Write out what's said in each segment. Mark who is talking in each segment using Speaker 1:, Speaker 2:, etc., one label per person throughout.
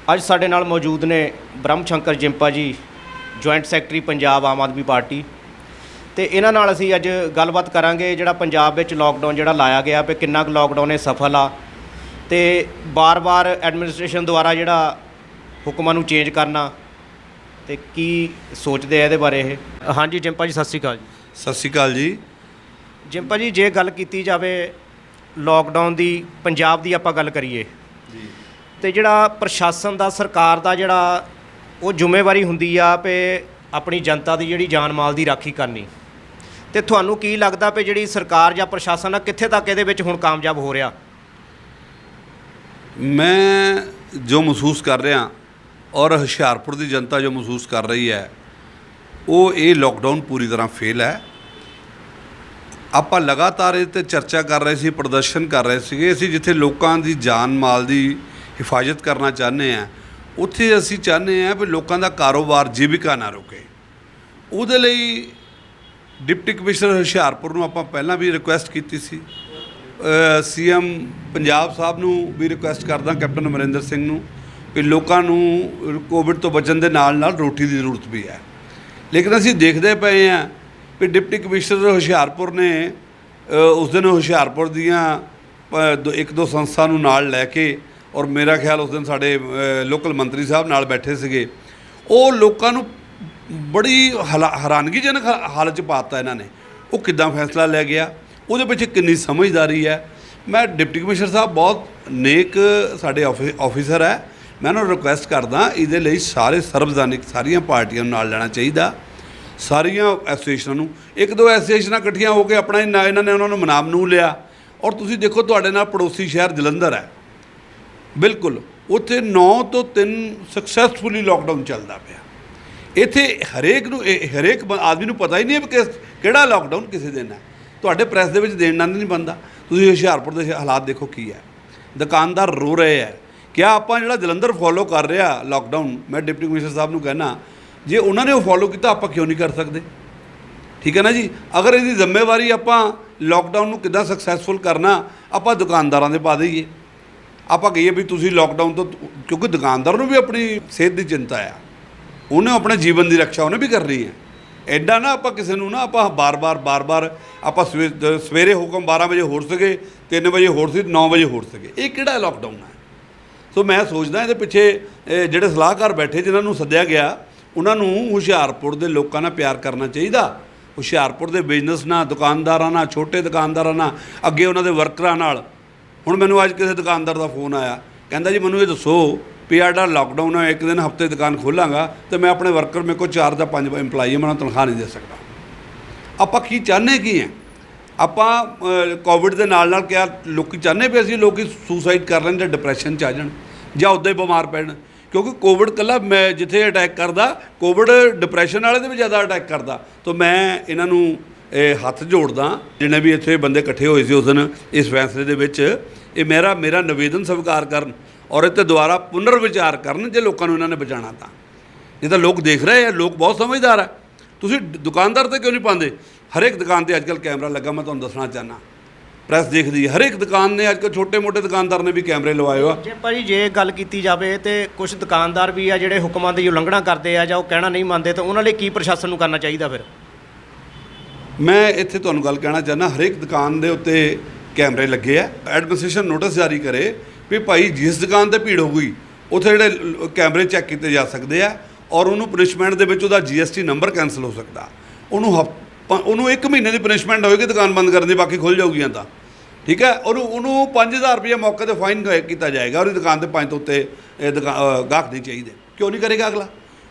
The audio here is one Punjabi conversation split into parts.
Speaker 1: ਅੱਜ ਸਾਡੇ ਨਾਲ ਮੌਜੂਦ ਨੇ ਬ੍ਰਹਮ ਸ਼ੰਕਰ ਜਿੰਪਾ ਜੀ, joint secretary Punjab Aam Aadmi party. ਤੇ ਇਹਨਾਂ ਨਾਲ ਅਸੀਂ ਅੱਜ ਗੱਲਬਾਤ ਕਰਾਂਗੇ ਜਿਹੜਾ ਪੰਜਾਬ ਵਿੱਚ ਲੋਕਡਾਊਨ ਜਿਹੜਾ ਲਾਇਆ ਗਿਆ ਵੀ ਕਿੰਨਾ ਕੁ ਲੋਕਡਾਊਨ ਇਹ ਸਫਲ ਆ ਤੇ ਬਾਰ-ਬਾਰ ਐਡਮਿਨਿਸਟ੍ਰੇਸ਼ਨ ਦੁਆਰਾ ਜਿਹੜਾ ਹੁਕਮਾਂ ਨੂੰ ਚੇਂਜ ਕਰਨਾ ਤੇ ਕੀ ਸੋਚਦੇ ਆ ਇਹਦੇ ਬਾਰੇ ਇਹ। ਹਾਂਜੀ ਜਿੰਪਾ ਜੀ, ਸਤਿ ਸ਼੍ਰੀ ਅਕਾਲ ਜੀ।
Speaker 2: ਸਤਿ ਸ਼੍ਰੀ ਅਕਾਲ ਜੀ।
Speaker 1: ਜਿੰਪਾ ਜੀ, ਜੇ ਗੱਲ ਕੀਤੀ ਜਾਵੇ ਲੋਕਡਾਊਨ ਦੀ, ਪੰਜਾਬ ਦੀ ਆਪਾਂ ਗੱਲ ਕਰੀਏ
Speaker 2: ਜੀ,
Speaker 1: ਤੇ ਜਿਹੜਾ ਪ੍ਰਸ਼ਾਸਨ ਦਾ, ਸਰਕਾਰ ਦਾ ਜਿਹੜਾ ਉਹ ਜ਼ਿੰਮੇਵਾਰੀ ਹੁੰਦੀ ਆ ਵੀ ਆਪਣੀ ਜਨਤਾ ਦੀ ਜਿਹੜੀ ਜਾਨ ਮਾਲ ਦੀ ਰਾਖੀ ਕਰਨੀ, ਤੇ ਤੁਹਾਨੂੰ ਕੀ ਲੱਗਦਾ ਵੀ ਜਿਹੜੀ ਸਰਕਾਰ ਜਾਂ ਪ੍ਰਸ਼ਾਸਨ ਆ ਕਿੱਥੇ ਤੱਕ ਇਹਦੇ ਵਿੱਚ ਹੁਣ ਕਾਮਯਾਬ ਹੋ ਰਿਹਾ?
Speaker 2: ਮੈਂ ਜੋ ਮਹਿਸੂਸ ਕਰ ਰਿਹਾ ਔਰ ਹੁਸ਼ਿਆਰਪੁਰ ਦੀ ਜਨਤਾ ਜੋ ਮਹਿਸੂਸ ਕਰ ਰਹੀ ਹੈ ਉਹ ਇਹ ਲੋਕਡਾਊਨ ਪੂਰੀ ਤਰ੍ਹਾਂ ਫੇਲ ਹੈ। ਆਪਾਂ ਲਗਾਤਾਰ ਇਹ 'ਤੇ ਚਰਚਾ ਕਰ ਰਹੇ ਸੀ, ਪ੍ਰਦਰਸ਼ਨ ਕਰ ਰਹੇ ਸੀਗੇ। ਅਸੀਂ ਜਿੱਥੇ ਲੋਕਾਂ ਦੀ ਜਾਨ ਮਾਲ ਦੀ ਹਿਫਾਜ਼ਤ ਕਰਨਾ ਚਾਹੁੰਦੇ ਹਾਂ ਉੱਥੇ ਅਸੀਂ ਚਾਹੁੰਦੇ ਹਾਂ ਵੀ ਲੋਕਾਂ ਦਾ ਕਾਰੋਬਾਰ, ਜੀਵਿਕਾ ਨਾ ਰੁਕੇ। ਉਹਦੇ ਲਈ ਡਿਪਟੀ ਕਮਿਸ਼ਨਰ ਹੁਸ਼ਿਆਰਪੁਰ ਨੂੰ ਆਪਾਂ ਪਹਿਲਾਂ ਵੀ ਰਿਕੁਐਸਟ ਕੀਤੀ ਸੀ, ਸੀਐਮ ਪੰਜਾਬ ਸਾਹਿਬ ਨੂੰ ਵੀ ਰਿਕੁਐਸਟ ਕਰਦਾ, ਕੈਪਟਨ ਅਮਰਿੰਦਰ ਸਿੰਘ ਨੂੰ, ਵੀ ਲੋਕਾਂ ਨੂੰ ਕੋਵਿਡ ਤੋਂ ਬਚਣ ਦੇ ਨਾਲ ਨਾਲ ਰੋਟੀ ਦੀ ਜ਼ਰੂਰਤ ਵੀ ਹੈ। ਲੇਕਿਨ ਅਸੀਂ ਦੇਖਦੇ ਪਏ ਹਾਂ ਵੀ ਡਿਪਟੀ ਕਮਿਸ਼ਨਰ ਹੁਸ਼ਿਆਰਪੁਰ ਨੇ ਉਸ ਦਿਨ ਹੁਸ਼ਿਆਰਪੁਰ ਦੀਆਂ ਇੱਕ ਦੋ ਸੰਸਥਾ ਨੂੰ ਨਾਲ ਲੈ ਕੇ, ਔਰ ਮੇਰਾ ਖਿਆਲ ਉਸ ਦਿਨ ਸਾਡੇ ਲੋਕਲ ਮੰਤਰੀ ਸਾਹਿਬ ਨਾਲ ਬੈਠੇ ਸੀਗੇ, ਉਹ ਲੋਕਾਂ ਨੂੰ ਬੜੀ ਹੈਰਾਨਗੀਜਨਕ ਹਾਲਤ 'ਚ ਪਾ ਦਿੱਤਾ ਇਹਨਾਂ ਨੇ। ਉਹ ਕਿੱਦਾਂ ਫੈਸਲਾ ਲੈ ਗਿਆ, ਉਹਦੇ ਪਿੱਛੇ ਕਿੰਨੀ ਸਮਝਦਾਰੀ ਹੈ। ਮੈਂ ਡਿਪਟੀ ਕਮਿਸ਼ਨਰ ਸਾਹਿਬ ਬਹੁਤ ਨੇਕ ਸਾਡੇ ਆਫਿਸਰ ਹੈ, ਮੈਂ ਉਹਨਾਂ ਨੂੰ ਰਿਕੁਐਸਟ ਕਰਦਾ ਇਹਦੇ ਲਈ ਸਾਰੇ ਸਰਵਜਨਿਕ ਸਾਰੀਆਂ ਪਾਰਟੀਆਂ ਨੂੰ ਨਾਲ ਲੈਣਾ ਚਾਹੀਦਾ, ਸਾਰੀਆਂ ਐਸੋਸੀਏਸ਼ਨਾਂ ਨੂੰ। ਇੱਕ ਦੋ ਐਸੋਸੀਏਸ਼ਨਾਂ ਇਕੱਠੀਆਂ ਹੋ ਕੇ ਆਪਣਾ ਇਹਨਾਂ ਨੇ ਉਹਨਾਂ ਨੂੰ ਮਨਾਮ ਲਿਆ। ਔਰ ਤੁਸੀਂ ਦੇਖੋ ਤੁਹਾਡੇ ਨਾਲ ਪੜੋਸੀ ਸ਼ਹਿਰ ਜਲੰਧਰ ਹੈ, ਬਿਲਕੁਲ ਉੱਥੇ 9 ਤੋਂ 3 ਸਕਸੈਸਫੁਲੀ ਲੋਕਡਾਊਨ ਚੱਲਦਾ ਪਿਆ। ਇੱਥੇ ਹਰੇਕ ਆਦਮੀ ਨੂੰ ਪਤਾ ਹੀ ਨਹੀਂ ਹੈ ਕਿ ਕਿਹੜਾ ਲੋਕਡਾਊਨ ਕਿਸੇ ਦਿਨ ਹੈ। ਤੁਹਾਡੇ ਪ੍ਰੈਸ ਦੇ ਵਿੱਚ ਦੇਣ ਨਾਲ ਨਹੀਂ ਬਣਦਾ। ਤੁਸੀਂ ਹੁਸ਼ਿਆਰਪੁਰ ਦੇ ਹਾਲਾਤ ਦੇਖੋ ਕੀ ਹੈ, ਦੁਕਾਨਦਾਰ ਰੋ ਰਹੇ ਹੈ। ਕਿਆ ਆਪਾਂ ਜਿਹੜਾ ਜਲੰਧਰ ਫੋਲੋ ਕਰ ਰਿਹਾ ਲੋਕਡਾਊਨ, ਮੈਂ ਡਿਪਟੀ ਕਮਿਸ਼ਨਰ ਸਾਹਿਬ ਨੂੰ ਕਹਿਣਾ, ਜੇ ਉਹਨਾਂ ਨੇ ਉਹ ਫੋਲੋ ਕੀਤਾ ਆਪਾਂ ਕਿਉਂ ਨਹੀਂ ਕਰ ਸਕਦੇ? ਠੀਕ ਹੈ ਨਾ ਜੀ। ਅਗਰ ਇਹਦੀ ਜ਼ਿੰਮੇਵਾਰੀ ਆਪਾਂ ਲੋਕਡਾਊਨ ਨੂੰ ਕਿੱਦਾਂ ਸਕਸੈਸਫੁਲ ਕਰਨਾ ਆਪਾਂ ਦੁਕਾਨਦਾਰਾਂ ਦੇ ਪਾ ਦਈਏ। ਆਪਾਂ ਕਹੀਏ ਵੀ ਤੁਸੀਂ ਲੋਕਡਾਊਨ ਤੋਂ, ਕਿਉਂਕਿ ਦੁਕਾਨਦਾਰ ਨੂੰ ਵੀ ਆਪਣੀ ਸਿਹਤ ਦੀ ਚਿੰਤਾ ਆ, ਉਹਨੇ ਆਪਣੇ ਜੀਵਨ ਦੀ ਰੱਖਿਆ ਉਹਨੇ ਵੀ ਕਰਨੀ ਹੈ। ਐਡਾ ਨਾ ਆਪਾਂ ਕਿਸੇ ਨੂੰ ਨਾ ਆਪਾਂ ਬਾਰ-ਬਾਰ ਆਪਾਂ ਸਵੇਰੇ ਹੁਕਮ 12 ਵਜੇ ਹੋਰ ਸੀਗੇ, 3 ਵਜੇ ਹੋਰ ਸੀ, 9 ਵਜੇ ਹੋਰ ਸੀਗੇ। ਇਹ ਕਿਹੜਾ ਲੋਕਡਾਊਨ ਹੈ? ਸੋ ਮੈਂ ਸੋਚਦਾ ਇਹਦੇ ਪਿੱਛੇ ਜਿਹੜੇ ਸਲਾਹਕਾਰ ਬੈਠੇ ਜਿਨ੍ਹਾਂ ਨੂੰ ਸੱਦਿਆ ਗਿਆ, ਉਹਨਾਂ ਨੂੰ ਹੁਸ਼ਿਆਰਪੁਰ ਦੇ ਲੋਕਾਂ ਨਾਲ ਪਿਆਰ ਕਰਨਾ ਚਾਹੀਦਾ। ਹੁਸ਼ਿਆਰਪੁਰ ਦੇ ਬਿਜ਼ਨਸ ਨਾਲ, ਦੁਕਾਨਦਾਰਾਂ ਨਾਲ, ਛੋਟੇ ਦੁਕਾਨਦਾਰਾਂ ਨਾਲ, ਅੱਗੇ ਉਹਨਾਂ ਦੇ ਵਰਕਰਾਂ ਨਾਲ। ਹੁਣ ਮੈਨੂੰ ਅੱਜ ਕਿਸੇ ਦੁਕਾਨਦਾਰ ਦਾ ਫੋਨ ਆਇਆ, ਕਹਿੰਦਾ ਜੀ ਮੈਨੂੰ ਇਹ ਦੱਸੋ ਵੀ ਆਹ ਜਿਹੜਾ ਲੋਕਡਾਊਨ ਹੈ, ਇੱਕ ਦਿਨ ਹਫ਼ਤੇ ਦੁਕਾਨ ਖੋਲਾਂਗਾ ਅਤੇ ਮੈਂ ਆਪਣੇ ਵਰਕਰ, ਮੇਰੇ ਕੋਲ 4 ਜਾਂ 5 ਇੰਪਲਾਈ ਹੈ, ਮੈਂ ਉਹਨਾਂ ਨੂੰ ਤਨਖਾਹ ਨਹੀਂ ਦੇ ਸਕਦਾ। ਆਪਾਂ ਕੀ ਚਾਹੁੰਦੇ ਕੀ ਹੈ? ਆਪਾਂ ਕੋਵਿਡ ਦੇ ਨਾਲ ਕਿਹਾ ਲੋਕ ਚਾਹੁੰਦੇ ਵੀ ਅਸੀਂ ਲੋਕ ਸੁਸਾਈਡ ਕਰ ਲੈਣ ਜਾਂ ਡਿਪਰੈਸ਼ਨ 'ਚ ਆ ਜਾਣ ਜਾਂ ਉੱਦਾਂ ਹੀ ਬਿਮਾਰ ਪੈਣ, ਕਿਉਂਕਿ ਕੋਵਿਡ ਇਕੱਲਾ ਮੈਂ ਜਿੱਥੇ ਅਟੈਕ ਕਰਦਾ, ਕੋਵਿਡ ਡਿਪਰੈਸ਼ਨ ਵਾਲੇ ਦੇ ਵੀ ਜ਼ਿਆਦਾ ਅਟੈਕ ਕਰਦਾ। ਤਾਂ ਮੈਂ ਇਹਨਾਂ ਨੂੰ ਹੱਥ ਜੋੜਦਾ, ਜਿਹਨੇ ਵੀ ਇੱਥੇ ਬੰਦੇ ਇਕੱਠੇ ਹੋਏ ਸੀ ਉਸ ਦਿਨ ਇਸ ਫੈਸਲੇ ਦੇ ਵਿੱਚ, ਇਹ ਮੇਰਾ ਨਿਵੇਦਨ ਸਵੀਕਾਰ ਕਰਨ ਔਰ ਇਹ 'ਤੇ ਦੁਬਾਰਾ ਪੁਨਰ ਵਿਚਾਰ ਕਰਨ ਜੇ ਲੋਕਾਂ ਨੂੰ ਇਹਨਾਂ ਨੇ ਬਚਾਉਣਾ ਤਾਂ। ਨਹੀਂ ਤਾਂ ਲੋਕ ਦੇਖ ਰਹੇ ਆ, ਲੋਕ ਬਹੁਤ ਸਮਝਦਾਰ ਹੈ। ਤੁਸੀਂ ਦੁਕਾਨਦਾਰ 'ਤੇ ਕਿਉਂ ਨਹੀਂ ਪਾਉਂਦੇ? ਹਰੇਕ ਦੁਕਾਨ 'ਤੇ ਅੱਜ ਕੱਲ੍ਹ ਕੈਮਰਾ ਲੱਗਾ। ਮੈਂ ਤੁਹਾਨੂੰ ਦੱਸਣਾ ਚਾਹੁੰਦਾ, ਪ੍ਰੈਸ ਦੇਖਦੀ ਹੈ, ਹਰੇਕ ਦੁਕਾਨ ਨੇ ਅੱਜ ਕੱਲ੍ਹ, ਛੋਟੇ ਮੋਟੇ ਦੁਕਾਨਦਾਰ ਨੇ ਵੀ ਕੈਮਰੇ ਲਵਾਏ ਹੋ।
Speaker 1: ਜੇ ਭਾਜੀ ਜੇ ਗੱਲ ਕੀਤੀ ਜਾਵੇ ਤਾਂ ਕੁਝ ਦੁਕਾਨਦਾਰ ਵੀ ਆ ਜਿਹੜੇ ਹੁਕਮਾਂ ਦੀ ਉਲੰਘਣਾ ਕਰਦੇ ਆ ਜਾਂ ਉਹ ਕਹਿਣਾ ਨਹੀਂ ਮੰਨਦੇ, ਤਾਂ ਉਹਨਾਂ ਲਈ ਕੀ ਪ੍ਰਸ਼ਾਸਨ ਨੂੰ ਕਰਨਾ ਚਾਹੀਦਾ ਫਿਰ?
Speaker 2: ਮੈਂ ਇੱਥੇ ਤੁਹਾਨੂੰ ਗੱਲ ਕਹਿਣਾ ਚਾਹੁੰਦਾ, ਹਰੇਕ ਦੁਕਾਨ ਦੇ ਉੱਤੇ ਕੈਮਰੇ ਲੱਗੇ ਆ। ਐਡਮਿਨਿਸਟ੍ਰੇਸ਼ਨ ਨੋਟਿਸ ਜਾਰੀ ਕਰੇ ਵੀ ਭਾਈ ਜਿਸ ਦੁਕਾਨ 'ਤੇ ਭੀੜ ਹੋ ਗਈ ਉੱਥੇ ਜਿਹੜੇ ਕੈਮਰੇ ਚੈੱਕ ਕੀਤੇ ਜਾ ਸਕਦੇ ਆ, ਔਰ ਉਹਨੂੰ ਪਨਿਸ਼ਮੈਂਟ ਦੇ ਵਿੱਚ ਉਹਦਾ GST ਨੰਬਰ ਕੈਂਸਲ ਹੋ ਸਕਦਾ। ਉਹਨੂੰ 1 ਮਹੀਨੇ ਦੀ ਪਨਿਸ਼ਮੈਂਟ ਹੋਏਗੀ ਦੁਕਾਨ ਬੰਦ ਕਰਨ ਦੀ, ਬਾਕੀ ਖੁੱਲ੍ਹ ਜਾਊਗੀਆਂ ਤਾਂ ਠੀਕ ਹੈ। ਉਹਨੂੰ 5000 ਰੁਪਏ ਮੌਕੇ 'ਤੇ ਫਾਈਨ ਕੀਤਾ ਜਾਏਗਾ। ਉਹਦੀ ਦੁਕਾਨ 'ਤੇ 5 ਤੋਂ ਉੱਤੇ ਗਾਹਕ ਨਹੀਂ ਚਾਹੀਦੇ। ਕਿਉਂ ਨਹੀਂ ਕਰੇਗਾ ਅਗਲਾ?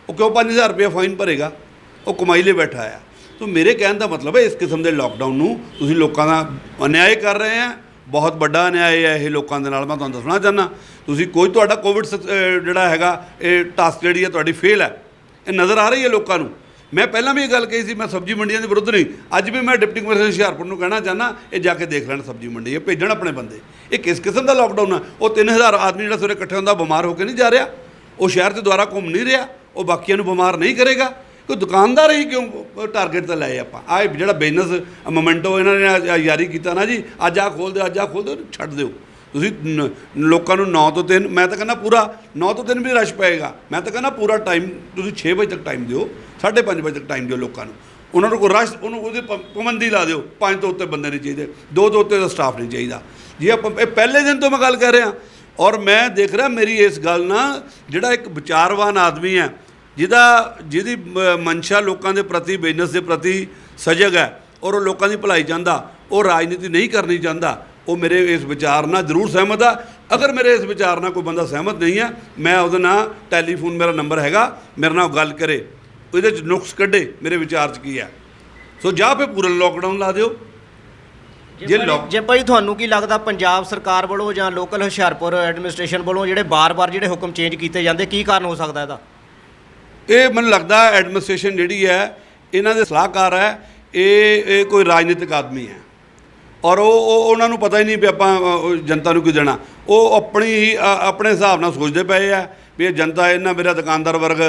Speaker 2: ਉਹ ਕਿਉਂ 5000 ਰੁਪਏ ਫਾਈਨ ਭਰੇਗਾ? ਉਹ ਕਮਾਈ ਲਈ ਬੈਠਾ ਆ। ਤਾਂ ਮੇਰੇ ਕਹਿਣ ਦਾ ਮਤਲਬ ਹੈ ਇਸ ਕਿਸਮ ਦੇ ਲੋਕਡਾਊਨ ਨੂੰ ਤੁਸੀਂ ਲੋਕਾਂ ਦਾ ਅਨਿਆਏ ਕਰ ਰਹੇ ਆ, ਬਹੁਤ ਵੱਡਾ ਅਨਿਆਏ ਹੈ ਇਹ ਲੋਕਾਂ ਦੇ ਨਾਲ। ਮੈਂ ਤੁਹਾਨੂੰ ਦੱਸਣਾ ਚਾਹੁੰਦਾ, ਤੁਸੀਂ ਕੋਈ ਤੁਹਾਡਾ ਕੋਵਿਡ ਜਿਹੜਾ ਹੈਗਾ ਇਹ ਟਾਸਕ ਜਿਹੜੀ ਹੈ ਤੁਹਾਡੀ ਫੇਲ ਹੈ, ਇਹ ਨਜ਼ਰ ਆ ਰਹੀ ਹੈ ਲੋਕਾਂ ਨੂੰ। ਮੈਂ ਪਹਿਲਾਂ ਵੀ ਇਹ ਗੱਲ ਕਹੀ ਸੀ, ਮੈਂ ਸਬਜ਼ੀ ਮੰਡੀਆਂ ਦੇ ਵਿਰੁੱਧ ਨਹੀਂ। ਅੱਜ ਵੀ ਮੈਂ ਡਿਪਟੀ ਕਮਿਸ਼ਨਰ ਹੁਸ਼ਿਆਰਪੁਰ ਨੂੰ ਕਹਿਣਾ ਚਾਹੁੰਦਾ, ਇਹ ਜਾ ਕੇ ਦੇਖ ਲੈਣ ਸਬਜ਼ੀ ਮੰਡੀ, ਇਹ ਭੇਜਣ ਆਪਣੇ ਬੰਦੇ। ਇਹ ਕਿਸ ਕਿਸਮ ਦਾ ਲੋਕਡਾਊਨ ਹੈ? ਉਹ 3000 ਆਦਮੀ ਜਿਹੜਾ ਸਵੇਰੇ ਇਕੱਠੇ ਹੁੰਦਾ ਬਿਮਾਰ ਹੋ ਕੇ ਨਹੀਂ ਜਾ ਰਿਹਾ, ਉਹ ਸ਼ਹਿਰ 'ਚ ਦੁਆਰਾ ਘੁੰਮ ਨਹੀਂ ਰਿਹਾ, ਉਹ ਬਾਕੀਆਂ ਨੂੰ ਬਿਮਾਰ ਨਹੀਂ ਕਰੇਗਾ। ਕੋਈ ਦੁਕਾਨਦਾਰ ਹੀ ਕਿਉਂ ਟਾਰਗੇਟ 'ਤੇ ਲਾਏ ਆਪਾਂ? ਆਹ ਜਿਹੜਾ ਬਿਜ਼ਨਸ ਮੋਮੈਂਟੋ ਇਹਨਾਂ ਨੇ ਜਾਰੀ ਕੀਤਾ ਨਾ ਜੀ, ਅੱਜ ਆਹ ਖੋਲ੍ਹ ਦਿਓ, ਅੱਜ ਆਹ ਖੋਲ੍ਹ ਦਿਓ, ਛੱਡ ਦਿਓ। ਤੁਸੀਂ ਲੋਕਾਂ ਨੂੰ 9 ਤੋਂ 3, ਮੈਂ ਤਾਂ ਕਹਿੰਦਾ ਪੂਰਾ 9 ਤੋਂ 3 ਵੀ ਰਸ਼ ਪਏਗਾ। ਮੈਂ ਤਾਂ ਕਹਿੰਦਾ ਪੂਰਾ ਟਾਈਮ ਤੁਸੀਂ 6 ਵਜੇ ਤੱਕ ਟਾਈਮ ਦਿਓ, 5:30 ਵਜੇ ਤੱਕ ਟਾਈਮ ਦਿਓ ਲੋਕਾਂ ਨੂੰ। ਉਹਨਾਂ ਨੂੰ ਕੋਈ ਰਸ਼ ਉਹਦੀ ਪਾਬੰਦੀ ਲਾ ਦਿਓ, 5 ਤੋਂ ਉੱਤੇ ਬੰਦੇ ਨਹੀਂ ਚਾਹੀਦੇ, 2 ਤੋਂ ਉੱਤੇ ਦਾ ਸਟਾਫ ਨਹੀਂ ਚਾਹੀਦਾ ਜੀ। ਆਪਾਂ ਇਹ ਪਹਿਲੇ ਦਿਨ ਤੋਂ ਮੈਂ ਗੱਲ ਕਰ ਰਿਹਾ, ਔਰ ਮੈਂ ਦੇਖ ਰਿਹਾ ਮੇਰੀ ਇਸ ਗੱਲ ਨਾਲ ਜਿਹੜਾ ਇੱਕ ਵਿਚਾਰਵਾਨ ਆਦਮੀ ਹੈ, ਜਿਹਦੀ ਮਨਸ਼ਾ ਲੋਕਾਂ ਦੇ ਪ੍ਰਤੀ, ਬਿਜ਼ਨਸ ਦੇ ਪ੍ਰਤੀ ਸਜਗ ਹੈ, ਔਰ ਉਹ ਲੋਕਾਂ ਦੀ ਭਲਾਈ ਚਾਹੁੰਦਾ, ਉਹ ਰਾਜਨੀਤੀ ਨਹੀਂ ਕਰਨੀ ਚਾਹੁੰਦਾ, ਉਹ ਮੇਰੇ ਇਸ ਵਿਚਾਰ ਨਾਲ ਜ਼ਰੂਰ ਸਹਿਮਤ ਆ। ਅਗਰ ਮੇਰੇ ਇਸ ਵਿਚਾਰ ਨਾਲ ਕੋਈ ਬੰਦਾ ਸਹਿਮਤ ਨਹੀਂ ਹੈ, ਮੈਂ ਉਹਦੇ ਨਾਲ ਟੈਲੀਫੋਨ, ਮੇਰਾ ਨੰਬਰ ਹੈਗਾ, ਮੇਰੇ ਨਾਲ ਗੱਲ ਕਰੇ, ਉਹਦੇ 'ਚ ਨੁਕਸ ਕੱਢੇ ਮੇਰੇ ਵਿਚਾਰ 'ਚ ਕੀ ਹੈ। ਸੋ ਜਾਂ ਫਿਰ ਪੂਰਾ ਲੋਕਡਾਊਨ ਲਾ ਦਿਓ।
Speaker 1: ਜੇ ਭਾਈ ਤੁਹਾਨੂੰ ਕੀ ਲੱਗਦਾ ਪੰਜਾਬ ਸਰਕਾਰ ਵੱਲੋਂ ਜਾਂ ਲੋਕਲ ਹੁਸ਼ਿਆਰਪੁਰ ਐਡਮਿਨਿਸਟ੍ਰੇਸ਼ਨ ਵੱਲੋਂ ਜਿਹੜੇ ਬਾਰ-ਬਾਰ ਜਿਹੜੇ ਹੁਕਮ ਚੇਂਜ ਕੀਤੇ ਜਾਂਦੇ, ਕੀ ਕਾਰਨ ਹੋ ਸਕਦਾ ਇਹਦਾ?
Speaker 2: ਇਹ ਮੈਨੂੰ ਲੱਗਦਾ ਐਡਮਿਨਿਸਟ੍ਰੇਸ਼ਨ ਜਿਹੜੀ ਹੈ, ਇਹਨਾਂ ਦੇ ਸਲਾਹਕਾਰ ਹੈ, ਇਹ ਕੋਈ ਰਾਜਨੀਤਿਕ ਆਦਮੀ ਹੈ, ਔਰ ਉਹ ਉਹਨਾਂ ਨੂੰ ਪਤਾ ਹੀ ਨਹੀਂ ਵੀ ਆਪਾਂ ਜਨਤਾ ਨੂੰ ਕੀ ਦੇਣਾ। ਉਹ ਆਪਣੇ ਹਿਸਾਬ ਨਾਲ ਸੋਚਦੇ ਪਏ ਆ ਵੀ ਇਹ ਜਨਤਾ, ਇਹਨਾਂ ਮੇਰਾ ਦੁਕਾਨਦਾਰ ਵਰਗ